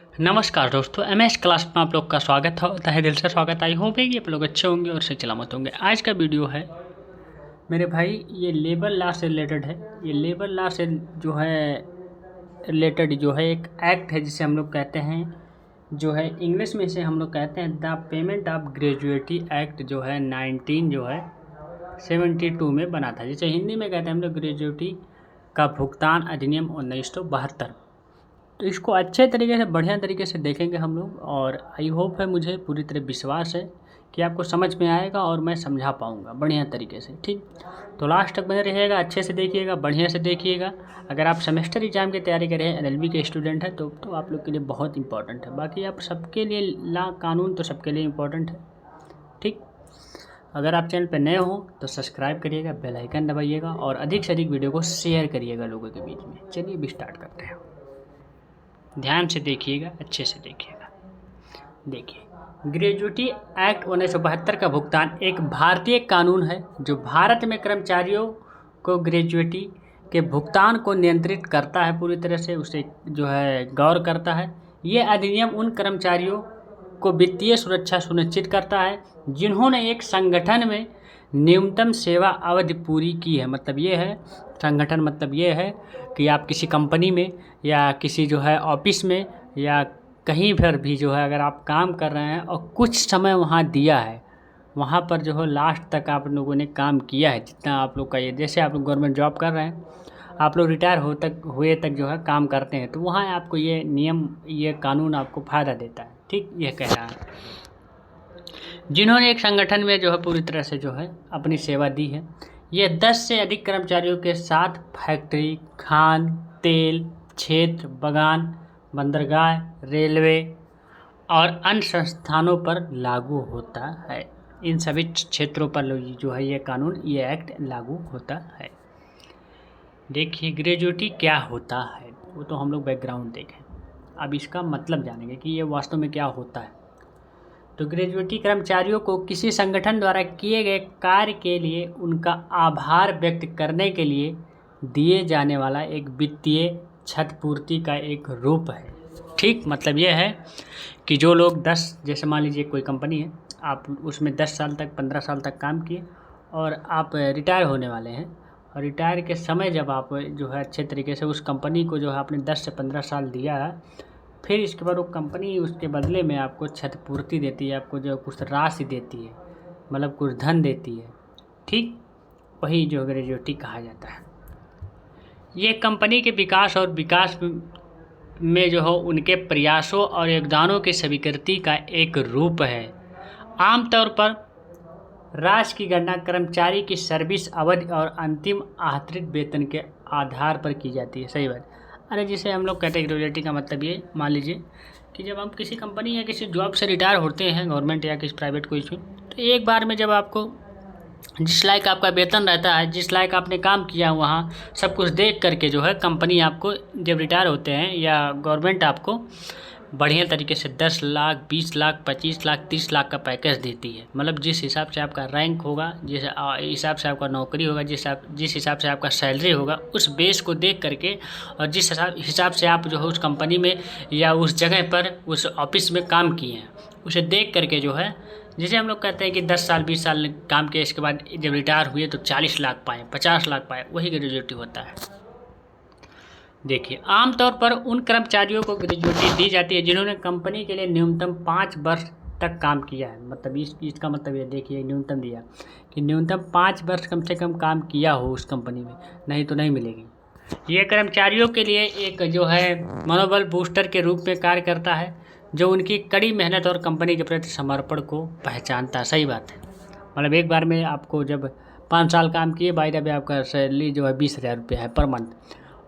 नमस्कार दोस्तों, MS class में आप लोग का स्वागत है। तहे दिल से स्वागत। आई होप है कि आप लोग अच्छे होंगे और सही सलामत होंगे। आज का वीडियो है मेरे भाई, ये लेबर लॉ से रिलेटेड है। ये लेबर लॉ से जो है रिलेटेड जो है एक एक्ट है जिसे हम लोग कहते हैं, जो है इंग्लिश में इसे हम लोग कहते हैं the payment of gratuity act, जो है 1972 में बना था, जिसे हिंदी में कहते हैं हम लोग ग्रेजुएटी का भुगतान अधिनियम 1972। तो इसको अच्छे तरीके से, बढ़िया तरीके से देखेंगे हम लोग, और आई होप है, मुझे पूरी तरह विश्वास है कि आपको समझ में आएगा और मैं समझा पाऊँगा बढ़िया तरीके से। ठीक, तो लास्ट तक बने रहिएगा, अच्छे से देखिएगा, बढ़िया से देखिएगा। अगर आप सेमेस्टर एग्ज़ाम की तैयारी कर रहे हैं, एलएलबी के स्टूडेंट हैं, तो आप लोग के लिए बहुत इंपॉर्टेंट है। बाकी आप सबके लिए लॉ कानून तो सबके लिए इम्पोर्टेंट है। ठीक, अगर आप चैनल पर नए हो तो सब्सक्राइब करिएगा, बेल आइकन दबाइएगा और अधिक से अधिक वीडियो को शेयर करिएगा लोगों के बीच में। चलिए अभी स्टार्ट करते हैं। ध्यान से देखिएगा, अच्छे से देखिएगा। देखिए, ग्रेजुएटी एक्ट 1972 का भुगतान एक भारतीय कानून है जो भारत में कर्मचारियों को ग्रेजुएटी के भुगतान को नियंत्रित करता है, पूरी तरह से उसे जो है गौर करता है। ये अधिनियम उन कर्मचारियों को वित्तीय सुरक्षा सुनिश्चित करता है जिन्होंने एक संगठन में न्यूनतम सेवा अवधि पूरी की है। मतलब ये है संगठन, मतलब ये है कि आप किसी कंपनी में या किसी जो है ऑफिस में या कहीं पर भी जो है अगर आप काम कर रहे हैं और कुछ समय वहाँ दिया है, वहाँ पर जो है लास्ट तक आप लोगों ने काम किया है, जितना आप लोग का ये, जैसे आप लोग गवर्नमेंट जॉब कर रहे हैं, आप लोग रिटायर हुए तक जो है काम करते हैं, तो वहाँ आपको ये नियम, ये कानून आपको फ़ायदा देता है। ठीक, ये कह रहा है जिन्होंने एक संगठन में जो है पूरी तरह से जो है अपनी सेवा दी है। ये 10 से अधिक कर्मचारियों के साथ फैक्ट्री, खान, तेल क्षेत्र, बगान, बंदरगाह, रेलवे और अन्य संस्थानों पर लागू होता है। इन सभी क्षेत्रों पर जो है ये कानून, ये एक्ट लागू होता है। देखिए, ग्रेजुएटी क्या होता है वो तो हम लोग बैकग्राउंड देखें, अब इसका मतलब जानेंगे कि ये वास्तव में क्या होता है। तो ग्रेजुएटी कर्मचारियों को किसी संगठन द्वारा किए गए कार्य के लिए उनका आभार व्यक्त करने के लिए दिए जाने वाला एक वित्तीय क्षतिपूर्ति का एक रूप है। ठीक, मतलब ये है कि जो लोग 10, जैसे मान लीजिए कोई कंपनी है, आप उसमें 10 साल तक, 15 साल तक काम किए और आप रिटायर होने वाले हैं, और रिटायर के समय जब आप जो है अच्छे तरीके से उस कंपनी को जो है आपने 10 से 15 साल दिया है, फिर इसके बाद वो कंपनी उसके बदले में आपको क्षतिपूर्ति देती है, आपको जो कुछ राशि देती है, मतलब कुछ धन देती है। ठीक, वही जो ग्रेजुएटी कहा जाता है। ये कंपनी के विकास और विकास में जो हो उनके प्रयासों और योगदानों की स्वीकृति का एक रूप है। आमतौर पर राशि की गणना कर्मचारी की सर्विस अवधि और अंतिम आहरित वेतन के आधार पर की जाती है। सही बात। अरे जिसे हम लोग कहते हैं ग्रेजुएटी का मतलब ये, मान लीजिए कि जब आप किसी कंपनी या किसी जॉब से रिटायर होते हैं, गवर्नमेंट या किसी प्राइवेट कोई से, तो एक बार में जब आपको जिस लायक आपका वेतन रहता है, जिस लायक आपने काम किया, वहाँ सब कुछ देख करके जो है कंपनी आपको, जब रिटायर होते हैं या गवर्नमेंट आपको बढ़िया तरीके से 10 लाख, 20 लाख, 25 लाख, 30 लाख का पैकेज देती है। मतलब जिस हिसाब से आपका रैंक होगा, जिस हिसाब से आपका नौकरी होगा, जिस हिसाब से आपका सैलरी होगा, उस बेस को देख करके और जिस हिसाब से आप जो है उस कंपनी में या उस जगह पर, उस ऑफिस में काम किए हैं, उसे देख करके जो है, जैसे हम लोग कहते हैं कि 10 साल 20 साल काम किए, इसके बाद जब रिटायर हुए तो 40 लाख पाए, 50 लाख पाए, वही ग्रेजुएटी होता है। देखिए, आमतौर पर उन कर्मचारियों को ग्रेजुएटी दी जाती है जिन्होंने कंपनी के लिए न्यूनतम 5 वर्ष तक काम किया है। मतलब इसका मतलब ये देखिए, न्यूनतम दिया कि न्यूनतम 5 वर्ष कम से कम काम किया हो उस कंपनी में, नहीं तो नहीं मिलेगी। ये कर्मचारियों के लिए एक जो है मनोबल बूस्टर के रूप में कार्य करता है, जो उनकी कड़ी मेहनत और कंपनी के प्रति समर्पण को पहचानता है। सही बात है। मतलब एक बार में आपको जब 5 साल काम किए, बाय द वे आपका सैलरी जो है 20,000 रुपये है पर मंथ,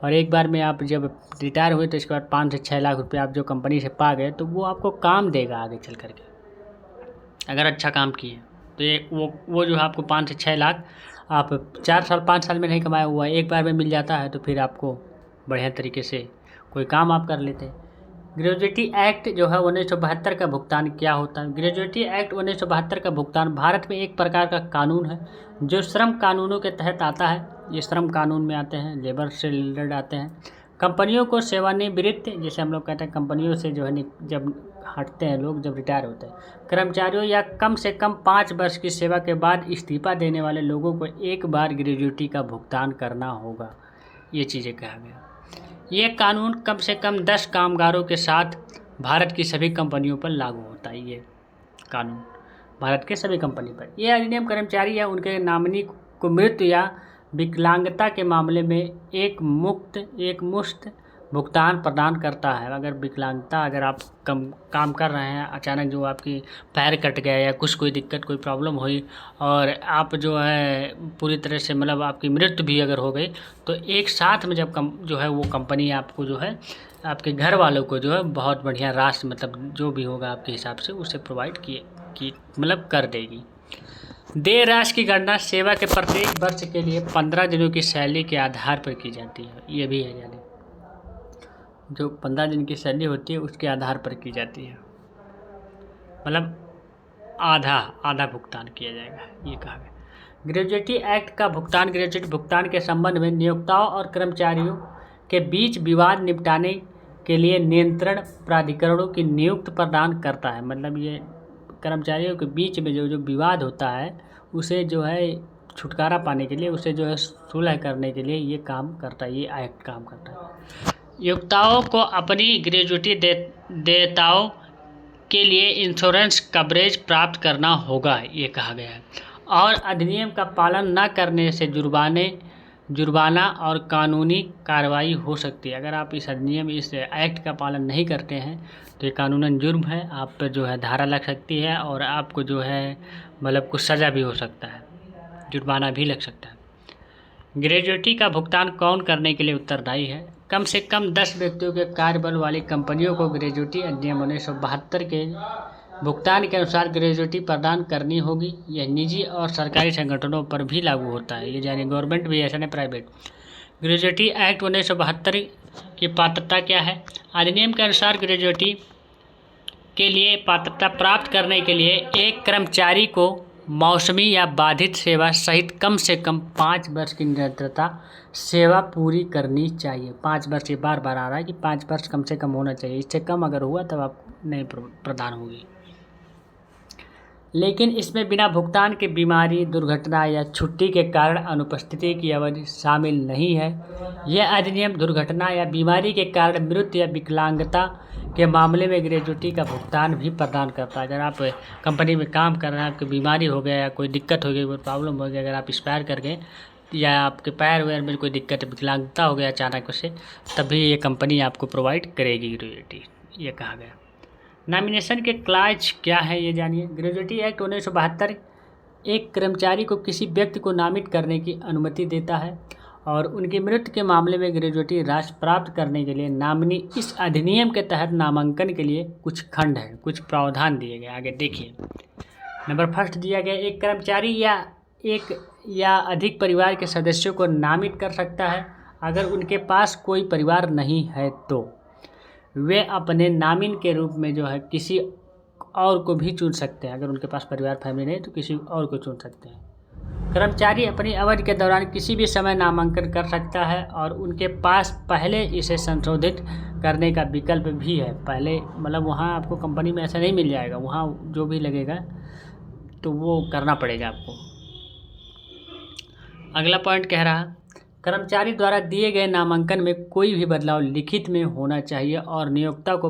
और एक बार में आप जब रिटायर हुए तो इसके बाद 5 से 6 लाख रुपये आप जो कंपनी से पा गए, तो वो आपको काम देगा आगे चल करके, अगर अच्छा काम किए तो। ये वो जो है आपको 5 से 6 लाख आप 4 साल 5 साल में नहीं कमाया हुआ, एक बार में मिल जाता है, तो फिर आपको बढ़िया तरीके से कोई काम आप कर लेते हैं। ग्रेजुएटी एक्ट जो है 1972 का भुगतान क्या होता है। ग्रेजुएटी एक्ट 1972 का भुगतान भारत में एक प्रकार का कानून है जो श्रम कानूनों के तहत आता है। ये श्रम कानून में आते हैं, लेबर से रिलेटेड आते हैं। कंपनियों को सेवानिवृत्त, जैसे हम लोग कहते हैं कंपनियों से जो है जब हटते हैं लोग, जब रिटायर होते हैं, कर्मचारियों या कम से कम 5 वर्ष की सेवा के बाद इस्तीफा देने वाले लोगों को एक बार ग्रेजुइटी का भुगतान करना होगा। ये चीज़ें कहा गया। ये कानून कम से कम 10 कामगारों के साथ भारत की सभी कंपनियों पर लागू होता है। ये कानून भारत के सभी कंपनी पर। यह अधिनियम कर्मचारी या उनके नॉमिनी को मृत्यु या विकलांगता के मामले में एक मुश्त भुगतान प्रदान करता है। अगर विकलांगता, अगर आप काम कर रहे हैं, अचानक जो आपकी पैर कट गया या कोई दिक्कत, कोई प्रॉब्लम हुई और आप जो है पूरी तरह से मतलब आपकी मृत्यु भी अगर हो गई, तो एक साथ में जब जो है वो कंपनी आपको जो है आपके घर वालों को जो है बहुत बढ़िया राशि, मतलब जो भी होगा आपके हिसाब से उसे प्रोवाइड मतलब कर देगी। देय राशि की गणना सेवा के प्रत्येक वर्ष के लिए 15 दिनों की सैलरी के आधार पर की जाती है। ये भी है, यानी जो 15 दिन की सैलरी होती है उसके आधार पर की जाती है, मतलब आधा भुगतान किया जाएगा, ये कहा गया। ग्रेजुएटी एक्ट का भुगतान ग्रेजुएटी भुगतान के संबंध में नियोक्ताओं और कर्मचारियों के बीच विवाद निपटाने के लिए नियंत्रण प्राधिकरणों की नियुक्ति प्रदान करता है। मतलब ये कर्मचारियों के बीच में जो विवाद होता है उसे जो है छुटकारा पाने के लिए, उसे जो है सुलह करने के लिए ये काम करता है, ये एक्ट काम करता है। नियोक्ताओं को अपनी ग्रेजुएटी देयताओं के लिए इंश्योरेंस कवरेज प्राप्त करना होगा, ये कहा गया है। और अधिनियम का पालन न करने से जुर्माना और कानूनी कार्रवाई हो सकती है। अगर आप इस एक्ट का पालन नहीं करते हैं तो ये कानूनन जुर्म है, आप पर जो है धारा लग सकती है और आपको जो है मतलब कुछ सज़ा भी हो सकता है, जुर्माना भी लग सकता है। ग्रेजुएटी का भुगतान कौन करने के लिए उत्तरदायी है? कम से कम 10 व्यक्तियों के कार्यबल वाली कंपनियों को ग्रेजुएटी अधिनियम 1972 के भुगतान के अनुसार ग्रेजुएटी प्रदान करनी होगी। यह निजी और सरकारी संगठनों पर भी लागू होता है, ये यानी गवर्नमेंट भी, ऐसा नहीं प्राइवेट। ग्रेजुएटी एक्ट 1972 की पात्रता क्या है? अधिनियम के अनुसार ग्रेजुएटी के लिए पात्रता प्राप्त करने के लिए एक कर्मचारी को मौसमी या बाधित सेवा सहित कम से कम 5 वर्ष की निरंतरता सेवा पूरी करनी चाहिए। 5 वर्ष, ये बार बार आ रहा है कि 5 वर्ष कम से कम होना चाहिए, इससे कम अगर हुआ तब आपको नहीं प्रदान होगी। लेकिन इसमें बिना भुगतान के बीमारी, दुर्घटना या छुट्टी के कारण अनुपस्थिति की अवधि शामिल नहीं है। यह अधिनियम दुर्घटना या बीमारी के कारण मृत्यु या विकलांगता के मामले में ग्रेजुएटी का भुगतान भी प्रदान करता है। अगर आप कंपनी में काम कर रहे हैं, आपकी बीमारी हो गया या कोई दिक्कत हो गई, कोई प्रॉब्लम हो गई, अगर आप एक्सपायर कर गए या आपके पैर वैर में कोई दिक्कत, विकलांगता हो गया अचानक से, तभी ये कंपनी आपको प्रोवाइड करेगी ग्रेजुएटी, ये कहा गया। नॉमिनेशन के क्लाज क्या है ये जानिए। ग्रेजुएटी एक्ट 1972 एक कर्मचारी को किसी व्यक्ति को नामित करने की अनुमति देता है और उनकी मृत्यु के मामले में ग्रेजुएटी राशि प्राप्त करने के लिए नॉमिनी इस अधिनियम के तहत नामांकन के लिए कुछ खंड है, कुछ प्रावधान दिए गए। आगे देखिए, नंबर फर्स्ट दिया गया, एक कर्मचारी एक या अधिक परिवार के सदस्यों को नामित कर सकता है। अगर उनके पास कोई परिवार नहीं है तो वे अपने नामिन के रूप में जो है किसी और को भी चुन सकते हैं। अगर उनके पास परिवार फैमिली नहीं तो किसी और को चुन सकते हैं। कर्मचारी अपनी अवधि के दौरान किसी भी समय नामांकन कर सकता है और उनके पास पहले इसे संशोधित करने का विकल्प भी है। पहले मतलब वहाँ आपको कंपनी में ऐसा नहीं मिल जाएगा, वहाँ जो भी लगेगा तो वो करना पड़ेगा आपको। अगला पॉइंट कह रहा, कर्मचारी द्वारा दिए गए नामांकन में कोई भी बदलाव लिखित में होना चाहिए और नियोक्ता को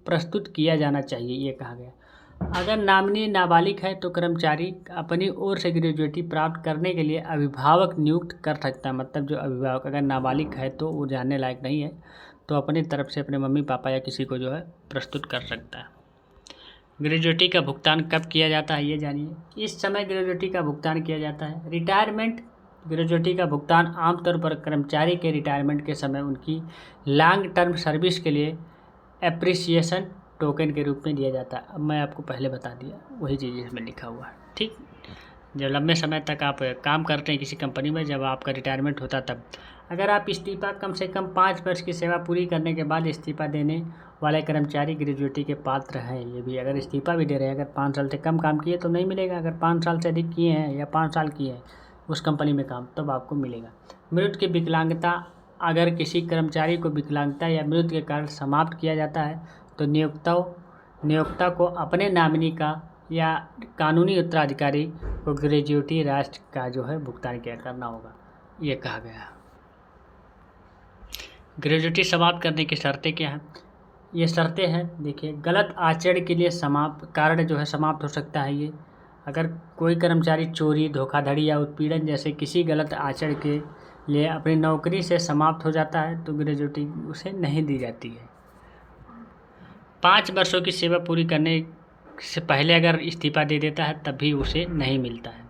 प्रस्तुत किया जाना चाहिए, ये कहा गया। अगर नामिनी नाबालिग है तो कर्मचारी अपनी ओर से ग्रेजुएटी प्राप्त करने के लिए अभिभावक नियुक्त कर सकता है। मतलब जो अभिभावक अगर नाबालिग है तो वो जानने लायक नहीं है तो अपनी तरफ से अपने मम्मी पापा या किसी को जो है प्रस्तुत कर सकता है। ग्रेजुएटी का भुगतान कब किया जाता है ये जानिए। इस समय ग्रेजुएटी का भुगतान किया जाता है। रिटायरमेंट ग्रेजुएटी का भुगतान आमतौर पर कर्मचारी के रिटायरमेंट के समय उनकी लॉन्ग टर्म सर्विस के लिए एप्रिसिएशन टोकन के रूप में दिया जाता है। अब मैं आपको पहले बता दिया, वही चीज़ इसमें लिखा हुआ है, ठीक। जब लंबे समय तक आप काम करते हैं किसी कंपनी में, जब आपका रिटायरमेंट होता तब अगर आप इस्तीफा कम से कम 5 वर्ष की सेवा पूरी करने के बाद इस्तीफा देने वाले कर्मचारी ग्रेजुएटी के पात्र हैं। ये भी अगर इस्तीफा भी दे रहे हैं, अगर 5 साल से कम काम किए तो नहीं मिलेगा। अगर 5 साल से अधिक किए हैं या 5 साल किए हैं उस कंपनी में काम, तब आपको मिलेगा। मृत्यु की विकलांगता अगर किसी कर्मचारी को विकलांगता या मृत्यु के कारण समाप्त किया जाता है तो नियोक्ता को अपने नॉमिनी का या कानूनी उत्तराधिकारी को ग्रेच्युटी राशि का जो है भुगतान किया करना होगा, ये कहा गया। ग्रेच्युटी समाप्त करने की शर्तें क्या हैं? ये शर्तें हैं, देखिए, गलत आचरण के लिए कारण जो है समाप्त हो सकता है ये। अगर कोई कर्मचारी चोरी, धोखाधड़ी या उत्पीड़न जैसे किसी गलत आचरण के लिए अपनी नौकरी से समाप्त हो जाता है तो ग्रेच्युटी उसे नहीं दी जाती है। 5 वर्षों की सेवा पूरी करने से पहले अगर इस्तीफा दे देता है तब भी उसे नहीं मिलता है।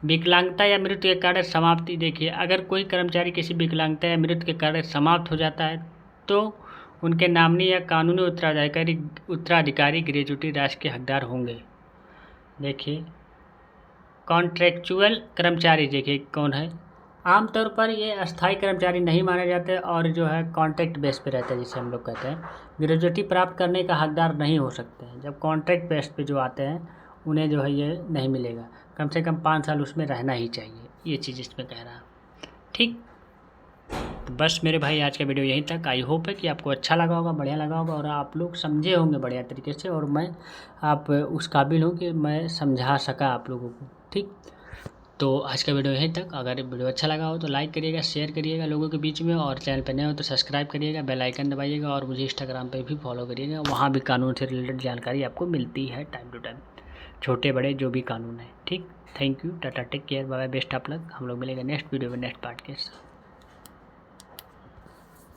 विकलांगता या मृत्यु के कारण समाप्ति, देखिए, अगर कोई कर्मचारी किसी विकलांगता या मृत्यु के कारण समाप्त हो जाता है तो उनके नॉमिनी या कानूनी उत्तराधिकारी ग्रेच्युटी राशि के हकदार होंगे। देखिए, कॉन्ट्रेक्चुअल कर्मचारी, देखिए कौन है? आमतौर पर ये अस्थायी कर्मचारी नहीं माने जाते और जो है कॉन्ट्रैक्ट बेस पे रहते हैं, जिसे हम लोग कहते हैं। ग्रेच्युटी प्राप्त करने का हकदार नहीं हो सकते हैं। जब कॉन्ट्रैक्ट बेस पे जो आते हैं उन्हें जो है ये नहीं मिलेगा, कम से कम 5 साल उसमें रहना ही चाहिए, ये चीज़ इसमें कह रहा। ठीक, तो बस मेरे भाई आज का वीडियो यहीं तक। आई होप है कि आपको अच्छा लगा होगा, बढ़िया लगा होगा और आप लोग समझे होंगे बढ़िया तरीके से, और मैं आप उस काबिल हूँ कि मैं समझा सका आप लोगों को। ठीक, तो आज का वीडियो यहीं तक। अगर वीडियो अच्छा लगा हो तो लाइक करिएगा, शेयर करिएगा लोगों के बीच में, और चैनल पर नए हो तो सब्सक्राइब करिएगा, बेल आइकन दबाइएगा, और मुझे इंस्टाग्राम पे भी फॉलो करिएगा। वहाँ भी कानून से रिलेटेड जानकारी आपको मिलती है टाइम टू टाइम, छोटे बड़े जो भी कानून है। ठीक, thank you, ta-ta, take care, bye bye, best of luck. हम लोग मिलेंगे नेक्स्ट वीडियो में नेक्स्ट पार्ट के साथ।